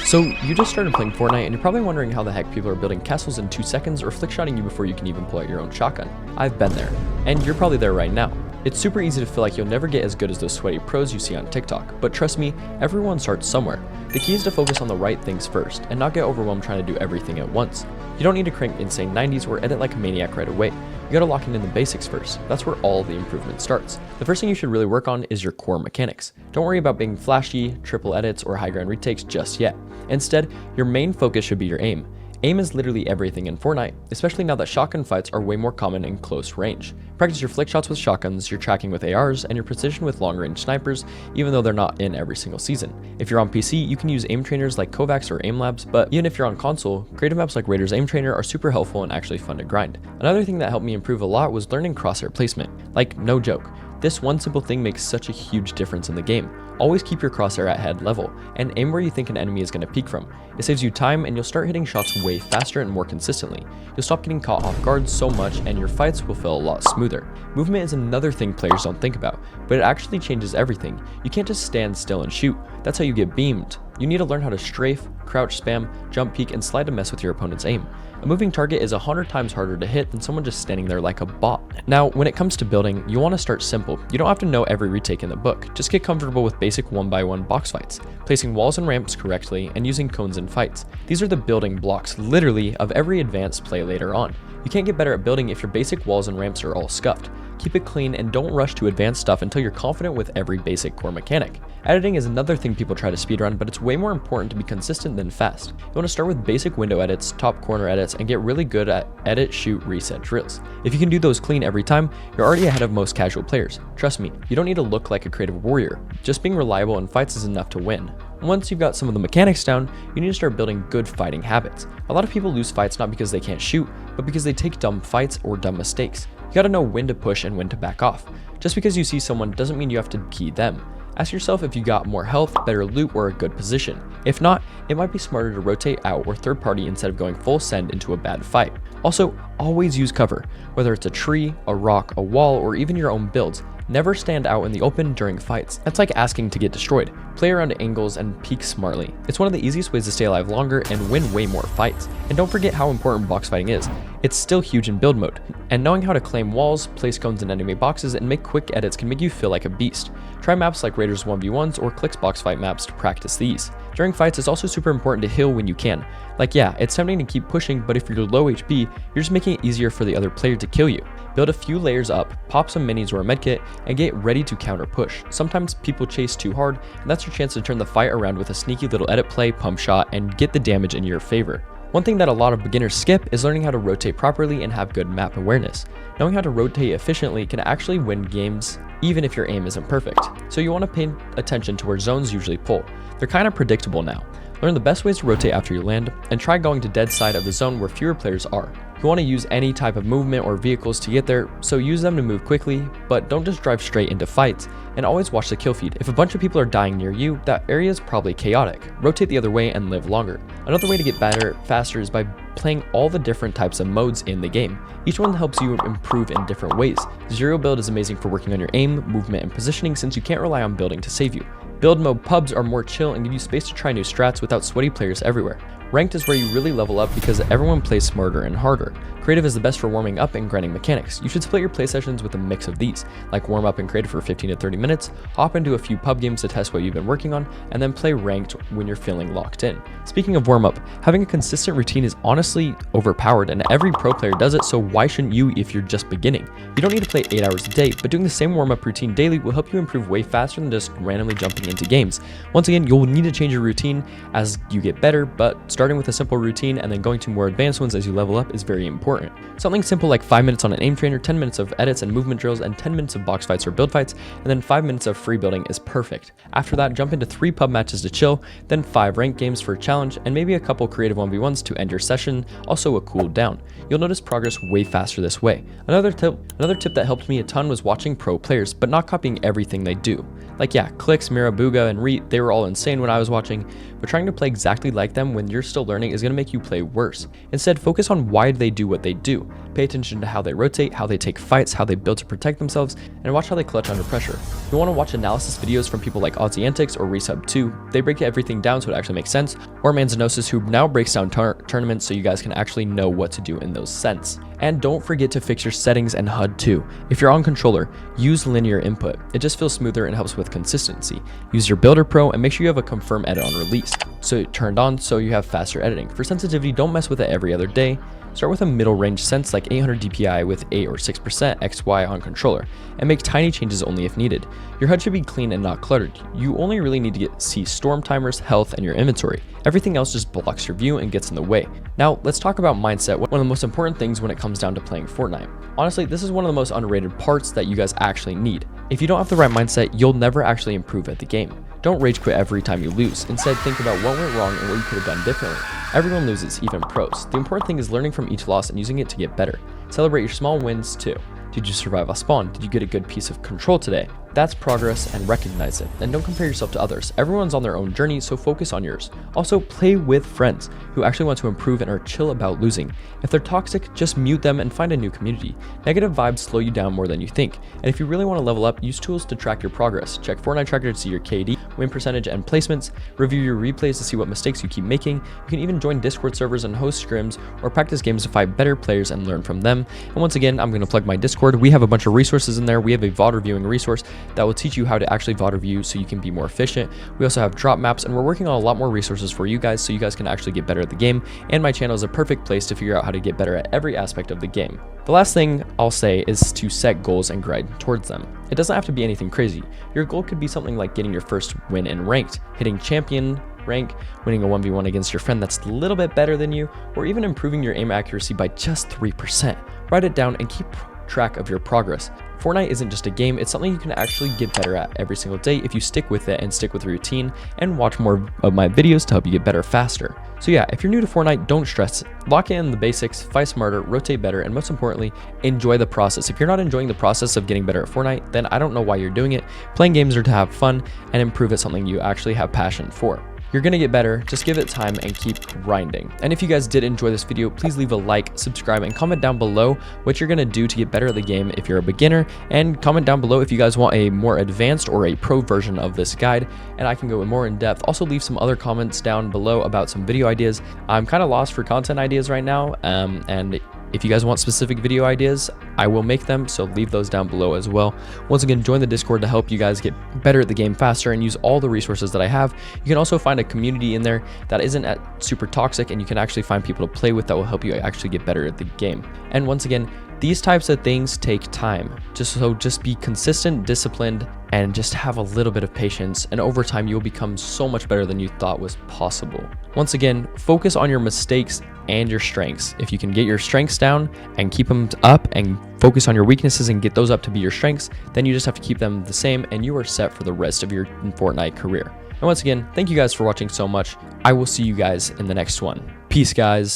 So you just started playing Fortnite and you're probably wondering how the heck people are building castles in 2 seconds or flickshotting you before you can even pull out your own shotgun. I've been there, and you're probably there right now. It's super easy to feel like you'll never get as good as those sweaty pros you see on TikTok, but trust me, everyone starts somewhere. The key is to focus on the right things first, and not get overwhelmed trying to do everything at once. You don't need to crank insane 90s or edit like a maniac right away. You gotta lock in the basics first. That's where all the improvement starts. The first thing you should really work on is your core mechanics. Don't worry about being flashy, triple edits, or high ground retakes just yet. Instead, your main focus should be your aim. Aim is literally everything in Fortnite, especially now that shotgun fights are way more common in close range. Practice your flick shots with shotguns, your tracking with ARs, and your precision with long range snipers, even though they're not in every single season. If you're on PC, you can use aim trainers like Kovacs or Aim Labs, but even if you're on console, creative maps like Raiders Aim Trainer are super helpful and actually fun to grind. Another thing that helped me improve a lot was learning crosshair placement. Like, no joke. This one simple thing makes such a huge difference in the game. Always keep your crosshair at head level, and aim where you think an enemy is going to peek from. It saves you time, and you'll start hitting shots way faster and more consistently. You'll stop getting caught off guard so much, and your fights will feel a lot smoother. Movement is another thing players don't think about, but it actually changes everything. You can't just stand still and shoot. That's how you get beamed. You need to learn how to strafe, crouch spam, jump peek, and slide to mess with your opponent's aim. A moving target is 100 times harder to hit than someone just standing there like a bot. Now, when it comes to building, you want to start simple. You don't have to know every retake in the book. Just get comfortable with basic 1x1 box fights, placing walls and ramps correctly, and using cones in fights. These are the building blocks, literally, of every advanced play later on. You can't get better at building if your basic walls and ramps are all scuffed. Keep it clean and don't rush to advanced stuff until you're confident with every basic core mechanic. Editing is another thing people try to speedrun, but it's way more important to be consistent than fast. You want to start with basic window edits, top corner edits, and get really good at edit, shoot, reset drills. If you can do those clean every time, you're already ahead of most casual players. Trust me, you don't need to look like a creative warrior. Just being reliable in fights is enough to win. Once you've got some of the mechanics down, you need to start building good fighting habits. A lot of people lose fights not because they can't shoot, but because they take dumb fights or dumb mistakes. You gotta know when to push and when to back off. Just because you see someone doesn't mean you have to key them. Ask yourself if you got more health, better loot, or a good position. If not, it might be smarter to rotate out or third party instead of going full send into a bad fight. Also, always use cover, whether it's a tree, a rock, a wall, or even your own builds. Never stand out in the open during fights. That's like asking to get destroyed. Play around angles and peek smartly. It's one of the easiest ways to stay alive longer and win way more fights. And don't forget how important box fighting is. It's still huge in build mode. And knowing how to claim walls, place cones in enemy boxes, and make quick edits can make you feel like a beast. Try maps like Raiders 1v1s or Click's box fight maps to practice these. During fights, it's also super important to heal when you can. Like, yeah, it's tempting to keep pushing, but if you're low HP, you're just making it easier for the other player to kill you. Build a few layers up, pop some minis or a medkit, and get ready to counter push. Sometimes people chase too hard, and that's your chance to turn the fight around with a sneaky little edit play, pump shot, and get the damage in your favor. One thing that a lot of beginners skip is learning how to rotate properly and have good map awareness. Knowing how to rotate efficiently can actually win games even if your aim isn't perfect. So you want to pay attention to where zones usually pull. They're kind of predictable now. Learn the best ways to rotate after you land, and try going to dead side of the zone where fewer players are. You want to use any type of movement or vehicles to get there, so use them to move quickly, but don't just drive straight into fights, and always watch the kill feed. If a bunch of people are dying near you, that area is probably chaotic. Rotate the other way and live longer. Another way to get better faster is by playing all the different types of modes in the game. Each one helps you improve in different ways. Zero build is amazing for working on your aim, movement, and positioning since you can't rely on building to save you. Build mode pubs are more chill and give you space to try new strats without sweaty players everywhere. Ranked is where you really level up because everyone plays smarter and harder. Creative is the best for warming up and grinding mechanics. You should split your play sessions with a mix of these, like warm up and creative for 15 to 30 minutes, hop into a few pub games to test what you've been working on, and then play ranked when you're feeling locked in. Speaking of warm up, having a consistent routine is honestly overpowered, and every pro player does it, so why shouldn't you if you're just beginning? You don't need to play 8 hours a day, but doing the same warm up routine daily will help you improve way faster than just randomly jumping into games. Once again, you'll need to change your routine as you get better, but starting with a simple routine and then going to more advanced ones as you level up is very important. Something simple like 5 minutes on an aim trainer, 10 minutes of edits and movement drills, and 10 minutes of box fights or build fights, and then 5 minutes of free building is perfect. After that, jump into 3 pub matches to chill, then 5 ranked games for a challenge, and maybe a couple creative 1v1s to end your session, also a cool down. You'll notice progress way faster this way. Another tip that helped me a ton was watching pro players, but not copying everything they do. Like, yeah, Clicks, Mira, Booga, and Reet, they were all insane when I was watching, but trying to play exactly like them when you're still learning is going to make you play worse. Instead, focus on why they do what they do. Pay attention to how they rotate, how they take fights, how they build to protect themselves, and watch how they clutch under pressure. If you want to watch analysis videos from people like Aussie Antics or Resub2, they break everything down so it actually makes sense, or Manzanosis, who now breaks down tournaments so you guys can actually know what to do in those sense. And don't forget to fix your settings and HUD too. If you're on controller, use linear input. It just feels smoother and helps with consistency. Use your Builder Pro and make sure you have a confirm edit on release, so it turned on so you have faster editing. For sensitivity, don't mess with it every other day. Start with a middle range sense like 800 DPI with 8 or 6% XY on controller, and make tiny changes only if needed. Your HUD should be clean and not cluttered. You only really need to see storm timers, health, and your inventory. Everything else just blocks your view and gets in the way. Now, let's talk about mindset, one of the most important things when it comes down to playing Fortnite. Honestly, this is one of the most underrated parts that you guys actually need. If you don't have the right mindset, you'll never actually improve at the game. Don't rage quit every time you lose. Instead, think about what went wrong and what you could have done differently. Everyone loses, even pros. The important thing is learning from each loss and using it to get better. Celebrate your small wins too. Did you survive a spawn? Did you get a good piece of control today? That's progress, and recognize it. And don't compare yourself to others. Everyone's on their own journey, so focus on yours. Also, play with friends who actually want to improve and are chill about losing. If they're toxic, just mute them and find a new community. Negative vibes slow you down more than you think. And if you really want to level up, use tools to track your progress. Check Fortnite Tracker to see your KD, win percentage, and placements. Review your replays to see what mistakes you keep making. You can even join Discord servers and host scrims or practice games to fight better players and learn from them. And once again, I'm going to plug my Discord. We have a bunch of resources in there. We have a VOD reviewing resource that will teach you how to actually VOD review so you can be more efficient. We also have drop maps, and we're working on a lot more resources for you guys so you guys can actually get better at the game. And my channel is a perfect place to figure out how to get better at every aspect of the game. The last thing I'll say is to set goals and grind towards them. It doesn't have to be anything crazy. Your goal could be something like getting your first win in ranked, hitting champion rank, winning a 1v1 against your friend that's a little bit better than you, or even improving your aim accuracy by just 3%. Write it down and keep track of your progress. Fortnite isn't just a game, it's something you can actually get better at every single day if you stick with it and stick with the routine and watch more of my videos to help you get better faster. So yeah, if you're new to Fortnite, don't stress. Lock in the basics, fight smarter, rotate better, and most importantly, enjoy the process. If you're not enjoying the process of getting better at Fortnite, then I don't know why you're doing it. Playing games are to have fun and improve at something you actually have passion for. You're gonna get better, just give it time and keep grinding. And if you guys did enjoy this video, please leave a like, subscribe, and comment down below what you're gonna do to get better at the game if you're a beginner, and comment down below if you guys want a more advanced or a pro version of this guide, and I can go more in depth. Also leave some other comments down below about some video ideas. I'm kind of lost for content ideas right now, and if you guys want specific video ideas, I will make them, so leave those down below as well. Once again, join the Discord to help you guys get better at the game faster and use all the resources that I have. You can also find a community in there that isn't super toxic, and you can actually find people to play with that will help you actually get better at the game. And once again, these types of things take time. Just be consistent, disciplined, and just have a little bit of patience, and over time you'll become so much better than you thought was possible. Once again, focus on your mistakes and your strengths. If you can get your strengths down and keep them up and focus on your weaknesses and get those up to be your strengths, then you just have to keep them the same and you are set for the rest of your Fortnite career. And once again, thank you guys for watching so much. I will see you guys in the next one. Peace, guys.